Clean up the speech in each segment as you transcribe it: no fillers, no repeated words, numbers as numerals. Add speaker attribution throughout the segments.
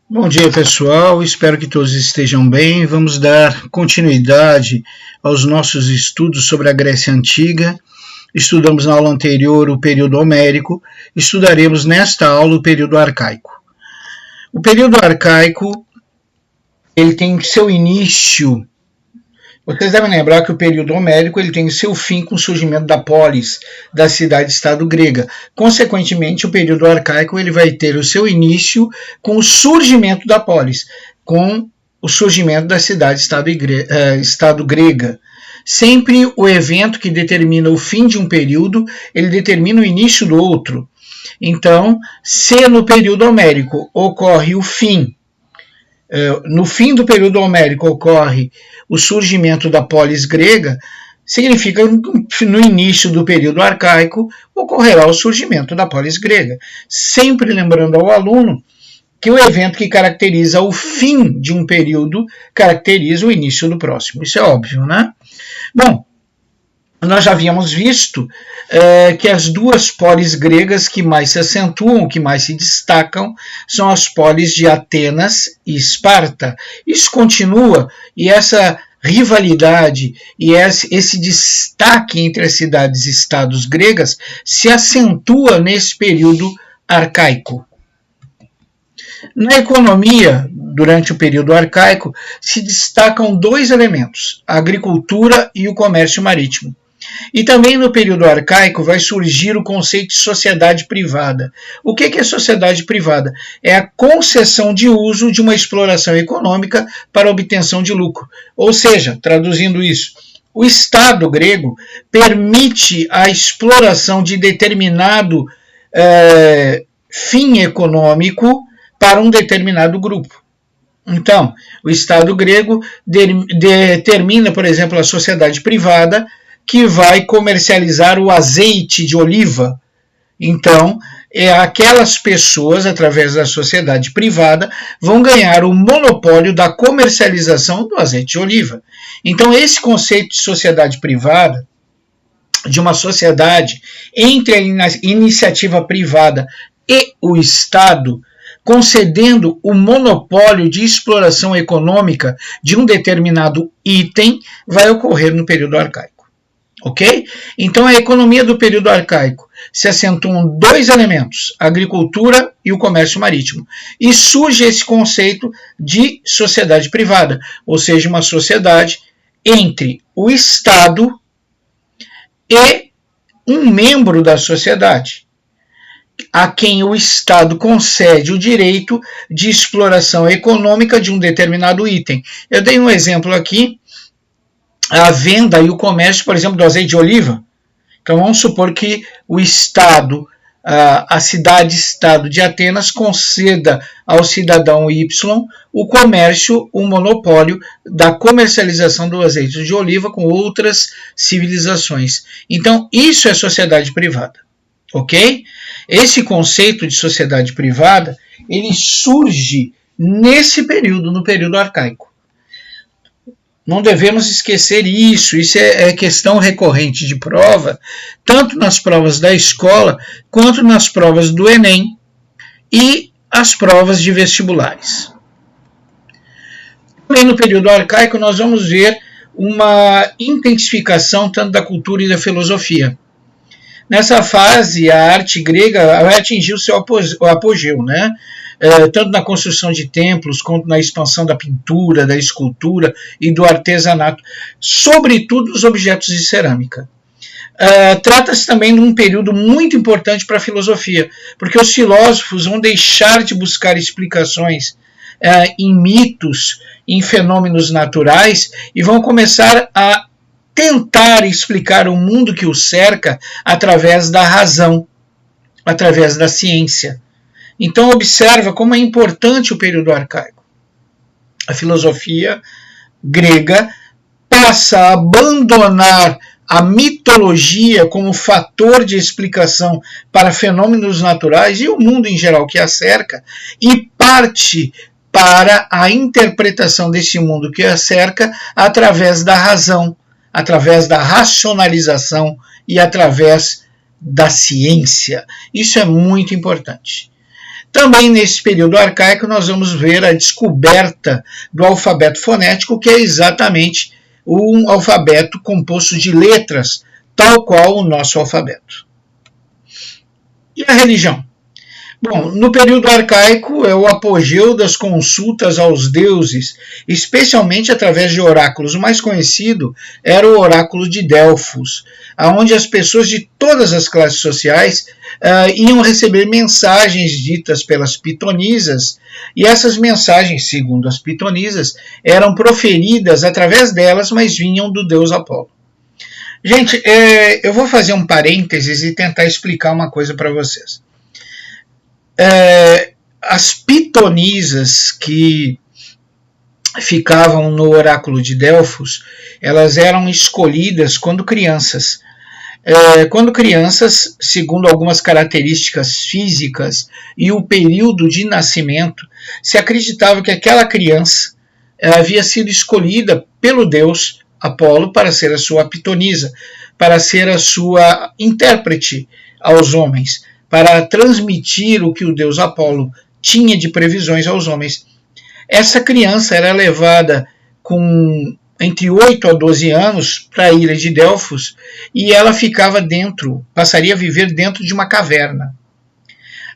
Speaker 1: Bom dia, pessoal. Espero que todos estejam bem. Vamos dar continuidade aos nossos estudos sobre a Grécia Antiga. Estudamos na aula anterior o período homérico. Estudaremos nesta aula o período arcaico. O período arcaico, ele tem seu início. Vocês devem lembrar que o período homérico ele tem seu fim com o surgimento da polis, da cidade-estado grega. Consequentemente, o período arcaico ele vai ter o seu início com o surgimento da polis, com o surgimento da cidade-estado grega. Sempre o evento que determina o fim de um período, ele determina o início do outro. Então, se no período homérico ocorre o fim, no fim do período homérico ocorre o surgimento da polis grega, significa que no início do período arcaico ocorrerá o surgimento da polis grega. Sempre lembrando ao aluno que o evento que caracteriza o fim de um período caracteriza o início do próximo. Isso é óbvio, né? Bom, nós já havíamos visto que as duas polis gregas que mais se acentuam, que mais se destacam, são as polis de Atenas e Esparta. Isso continua, e essa rivalidade e esse destaque entre as cidades e estados gregas se acentua nesse período arcaico. Na economia, durante o período arcaico, se destacam dois elementos, a agricultura e o comércio marítimo. E também no período arcaico vai surgir o conceito de sociedade privada. O que é sociedade privada? É a concessão de uso de uma exploração econômica para obtenção de lucro. Ou seja, traduzindo isso, o Estado grego permite a exploração de determinado fim econômico para um determinado grupo. Então, o Estado grego determina, por exemplo, a sociedade privada que vai comercializar o azeite de oliva. Então, aquelas pessoas, através da sociedade privada, vão ganhar o monopólio da comercialização do azeite de oliva. Então, esse conceito de sociedade privada, de uma sociedade entre a iniciativa privada e o Estado, concedendo o monopólio de exploração econômica de um determinado item, vai ocorrer no período arcaico. Ok? Então, a economia do período arcaico se acentuam dois elementos, a agricultura e o comércio marítimo. E surge esse conceito de sociedade privada, ou seja, uma sociedade entre o Estado e um membro da sociedade, a quem o Estado concede o direito de exploração econômica de um determinado item. Eu dei um exemplo aqui, a venda e o comércio, por exemplo, do azeite de oliva. Então, vamos supor que o Estado, a cidade-estado de Atenas, conceda ao cidadão Y o comércio, o monopólio da comercialização do azeite de oliva com outras civilizações. Então, isso é sociedade privada, ok? Esse conceito de sociedade privada, ele surge nesse período, no período arcaico. Não devemos esquecer isso é questão recorrente de prova, tanto nas provas da escola, quanto nas provas do Enem e as provas de vestibulares. Também no período arcaico nós vamos ver uma intensificação tanto da cultura e da filosofia. Nessa fase, a arte grega vai atingir seu apogeu, né? Tanto na construção de templos, quanto na expansão da pintura, da escultura e do artesanato, sobretudo os objetos de cerâmica. Trata-se também de um período muito importante para a filosofia, porque os filósofos vão deixar de buscar explicações em mitos, em fenômenos naturais, e vão começar a tentar explicar o mundo que os cerca através da razão, através da ciência. Então, observa como é importante o período arcaico. A filosofia grega passa a abandonar a mitologia como fator de explicação para fenômenos naturais e o mundo em geral que a cerca, e parte para a interpretação desse mundo que a cerca através da razão, através da racionalização e através da ciência. Isso é muito importante. Também nesse período arcaico nós vamos ver a descoberta do alfabeto fonético, que é exatamente um alfabeto composto de letras, tal qual o nosso alfabeto. E a religião? Bom, no período arcaico é o apogeu das consultas aos deuses, especialmente através de oráculos. O mais conhecido era o oráculo de Delfos, onde as pessoas de todas as classes sociais iam receber mensagens ditas pelas pitonisas, e essas mensagens, segundo as pitonisas, eram proferidas através delas, mas vinham do deus Apolo. Gente, eu vou fazer um parênteses e tentar explicar uma coisa para vocês. As pitonisas que ficavam no oráculo de Delfos, elas eram escolhidas quando crianças. Quando crianças, segundo algumas características físicas e o período de nascimento, se acreditava que aquela criança havia sido escolhida pelo deus Apolo para ser a sua pitonisa, para ser a sua intérprete aos homens, para transmitir o que o deus Apolo tinha de previsões aos homens. Essa criança era levada com entre 8 a 12 anos para a ilha de Delfos e ela ficava passaria a viver dentro de uma caverna.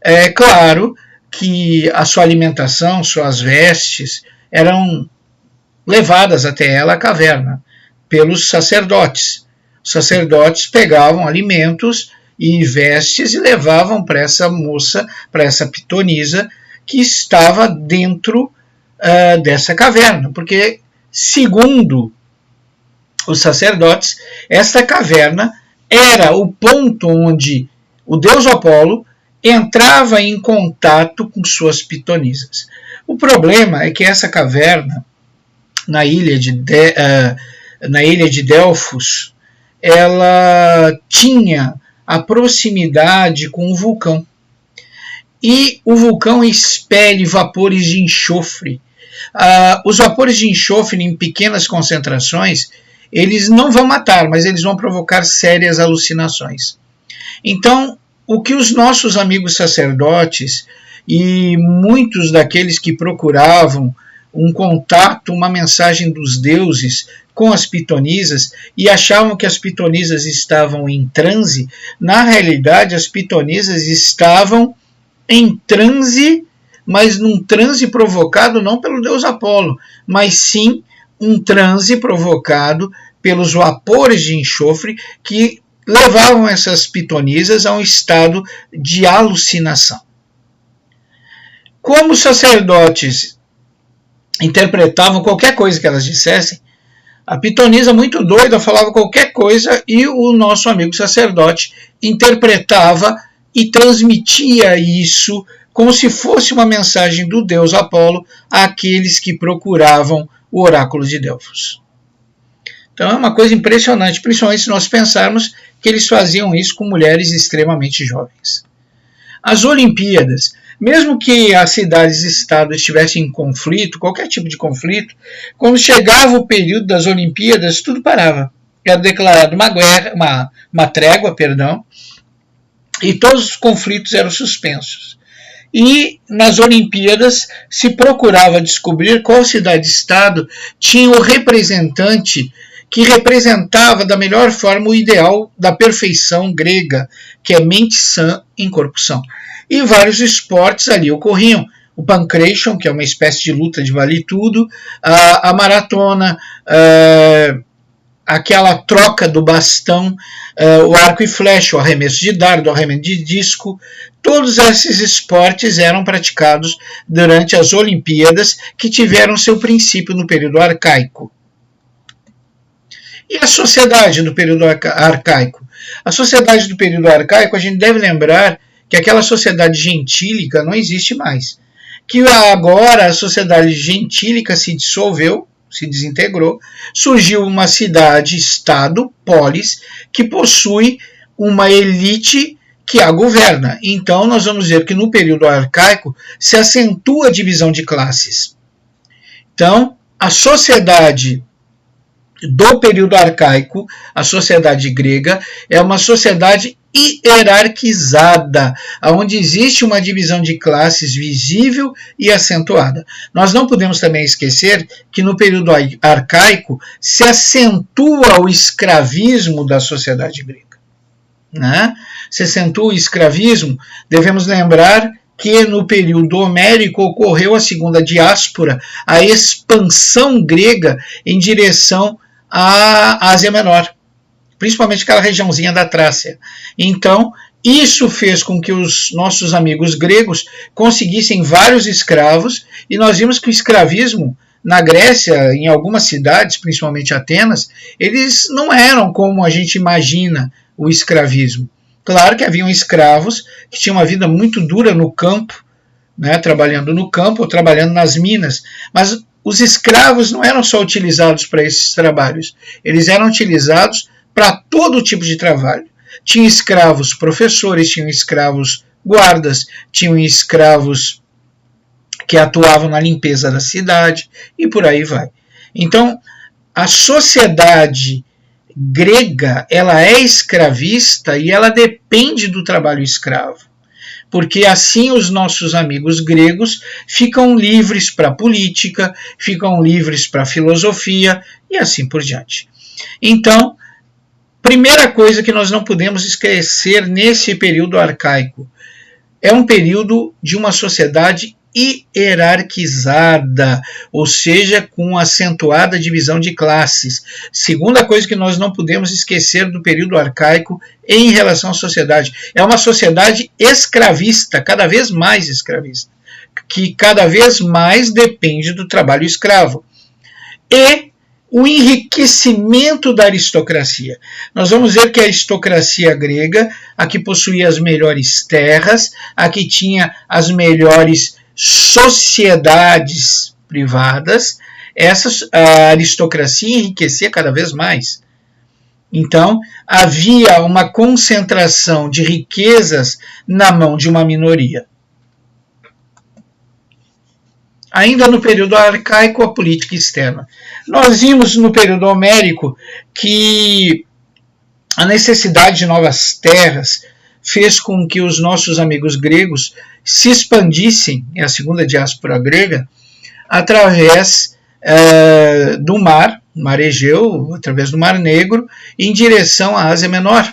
Speaker 1: É claro que a sua alimentação, suas vestes, eram levadas até ela à caverna pelos sacerdotes. Os sacerdotes pegavam alimentos e vestes e levavam para essa moça, para essa pitonisa que estava dentro dessa caverna, porque segundo os sacerdotes, esta caverna era o ponto onde o deus Apolo entrava em contato com suas pitonisas. O problema é que essa caverna na ilha de Delfos, ela tinha a proximidade com o vulcão. E o vulcão expele vapores de enxofre. Os vapores de enxofre em pequenas concentrações, eles não vão matar, mas eles vão provocar sérias alucinações. Então, o que os nossos amigos sacerdotes e muitos daqueles que procuravam um contato, uma mensagem dos deuses com as pitonisas e achavam que as pitonisas estavam em transe, na realidade as pitonisas estavam em transe, mas num transe provocado não pelo deus Apolo, mas sim um transe provocado pelos vapores de enxofre que levavam essas pitonisas a um estado de alucinação. Como os sacerdotes interpretavam qualquer coisa que elas dissessem, a pitonisa, muito doida, falava qualquer coisa e o nosso amigo sacerdote interpretava e transmitia isso como se fosse uma mensagem do deus Apolo àqueles que procuravam o oráculo de Delfos. Então é uma coisa impressionante, principalmente se nós pensarmos que eles faziam isso com mulheres extremamente jovens. As Olimpíadas, mesmo que as cidades-estado estivessem em conflito, qualquer tipo de conflito, quando chegava o período das Olimpíadas, tudo parava. Era declarada uma trégua, e todos os conflitos eram suspensos. E nas Olimpíadas se procurava descobrir qual cidade-estado tinha o representante que representava da melhor forma o ideal da perfeição grega, que é mente sã em corpo são. E vários esportes ali ocorriam. O pancration, que é uma espécie de luta de vale tudo, a maratona, aquela troca do bastão, o arco e flecha, o arremesso de dardo, o arremesso de disco, todos esses esportes eram praticados durante as Olimpíadas, que tiveram seu princípio no período arcaico. E a sociedade do período arcaico? A sociedade do período arcaico, a gente deve lembrar que aquela sociedade gentílica não existe mais. Que agora a sociedade gentílica se dissolveu, se desintegrou, surgiu uma cidade-estado, polis, que possui uma elite que a governa. Então nós vamos ver que no período arcaico se acentua a divisão de classes. Então a sociedade do período arcaico, a sociedade grega, é uma sociedade hierarquizada, onde existe uma divisão de classes visível e acentuada. Nós não podemos também esquecer que no período arcaico se acentua o escravismo da sociedade grega, né? Se acentua o escravismo, devemos lembrar que no período homérico ocorreu a segunda diáspora, a expansão grega em direção à Ásia Menor, principalmente aquela regiãozinha da Trácia. Então, isso fez com que os nossos amigos gregos conseguissem vários escravos, e nós vimos que o escravismo na Grécia, em algumas cidades, principalmente Atenas, eles não eram como a gente imagina o escravismo. Claro que haviam escravos que tinham uma vida muito dura no campo, né, trabalhando no campo ou trabalhando nas minas, mas os escravos não eram só utilizados para esses trabalhos, eles eram utilizados para todo tipo de trabalho. Tinha escravos professores, tinham escravos guardas, tinham escravos que atuavam na limpeza da cidade e por aí vai. Então, a sociedade grega, ela é escravista e ela depende do trabalho escravo, porque assim os nossos amigos gregos ficam livres para a política, ficam livres para a filosofia e assim por diante. Então, primeira coisa que nós não podemos esquecer nesse período arcaico, é um período de uma sociedade hierarquizada, ou seja, com acentuada divisão de classes. Segunda coisa que nós não podemos esquecer do período arcaico em relação à sociedade, é uma sociedade escravista, cada vez mais escravista, que cada vez mais depende do trabalho escravo. E o enriquecimento da aristocracia. Nós vamos ver que a aristocracia grega, a que possuía as melhores terras, a que tinha as melhores sociedades privadas, a aristocracia enriquecia cada vez mais. Então, havia uma concentração de riquezas na mão de uma minoria. Ainda no período arcaico, a política externa. Nós vimos no período homérico que a necessidade de novas terras fez com que os nossos amigos gregos se expandissem, é a segunda diáspora grega, através do mar Egeu, através do Mar Negro, em direção à Ásia Menor,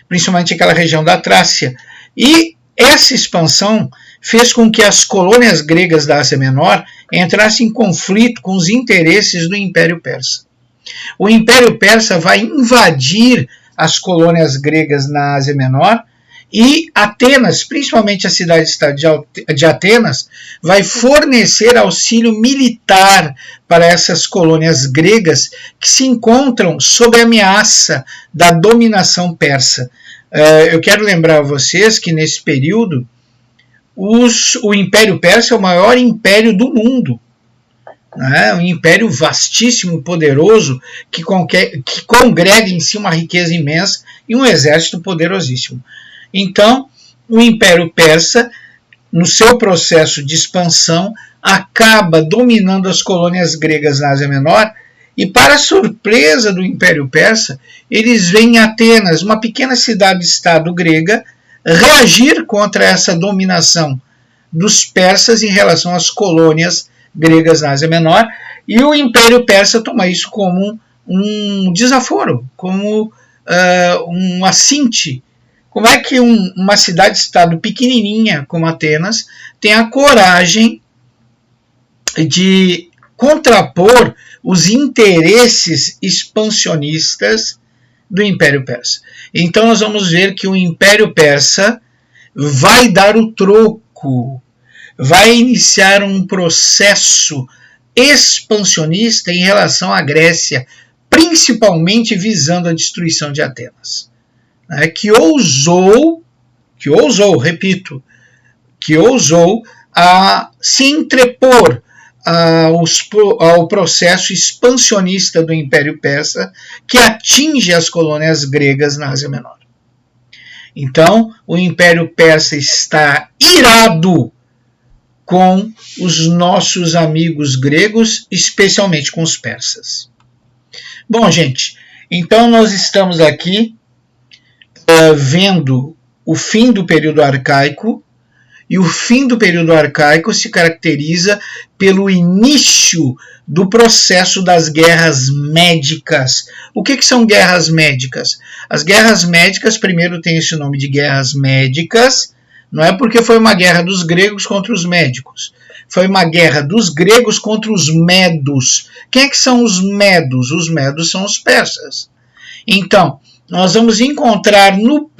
Speaker 1: principalmente aquela região da Trácia. E essa expansão fez com que as colônias gregas da Ásia Menor entrassem em conflito com os interesses do Império Persa. O Império Persa vai invadir as colônias na Ásia Menor e Atenas, principalmente a cidade-estado de Atenas, vai fornecer auxílio militar para essas colônias gregas que se encontram sob a ameaça da dominação persa. Eu quero lembrar a vocês que nesse período o Império Persa é o maior império do mundo, né? Um império vastíssimo, poderoso, que congrega em si uma riqueza imensa e um exército poderosíssimo. Então, o Império Persa, no seu processo de expansão, acaba dominando as colônias gregas na Ásia Menor e, para surpresa do Império Persa, eles veem Atenas, uma pequena cidade-estado grega, reagir contra essa dominação dos persas em relação às colônias gregas na Ásia Menor, e o Império Persa toma isso como um desaforo, como um assinte. Como é que uma cidade-estado pequenininha como Atenas tem a coragem de contrapor os interesses expansionistas do Império Persa? Então nós vamos ver que o Império Persa vai dar o troco, vai iniciar um processo expansionista em relação à Grécia, principalmente visando a destruição de Atenas, né, que ousou a se entrepor ao processo expansionista do Império Persa, que atinge as colônias gregas na Ásia Menor. Então, o Império Persa está irado com os nossos amigos gregos, especialmente com os persas. Bom, gente, então nós estamos aqui vendo o fim do período arcaico, e o fim do período arcaico se caracteriza pelo início do processo das guerras médicas. O que são guerras médicas? As guerras médicas, primeiro tem esse nome de guerras médicas, não é porque foi uma guerra dos gregos contra os médicos. Foi uma guerra dos gregos contra os medos. Quem é que são os medos? Os medos são os persas. Então, nós vamos encontrar no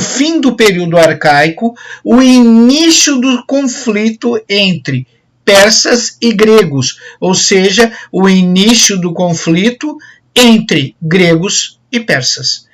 Speaker 1: fim do período arcaico, o início do conflito entre persas e gregos, ou seja, o início do conflito entre gregos e persas.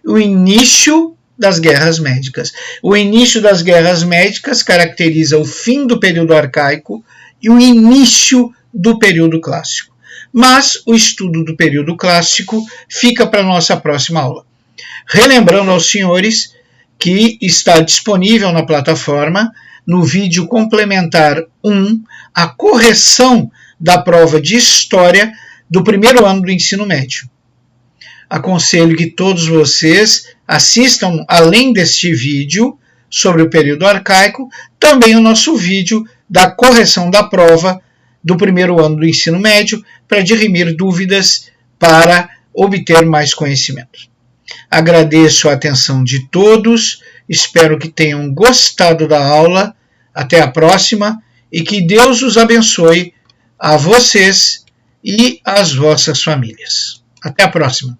Speaker 1: O início das guerras médicas. O início das guerras médicas caracteriza o fim do período arcaico e o início do período clássico. Mas o estudo do período clássico fica para a nossa próxima aula. Relembrando aos senhores que está disponível na plataforma, no vídeo complementar 1, a correção da prova de História do primeiro ano do ensino médio. Aconselho que todos vocês assistam, além deste vídeo sobre o período arcaico, também o nosso vídeo da correção da prova do primeiro ano do ensino médio, para dirimir dúvidas, para obter mais conhecimento. Agradeço a atenção de todos, espero que tenham gostado da aula, até a próxima e que Deus os abençoe a vocês e as vossas famílias. Até a próxima.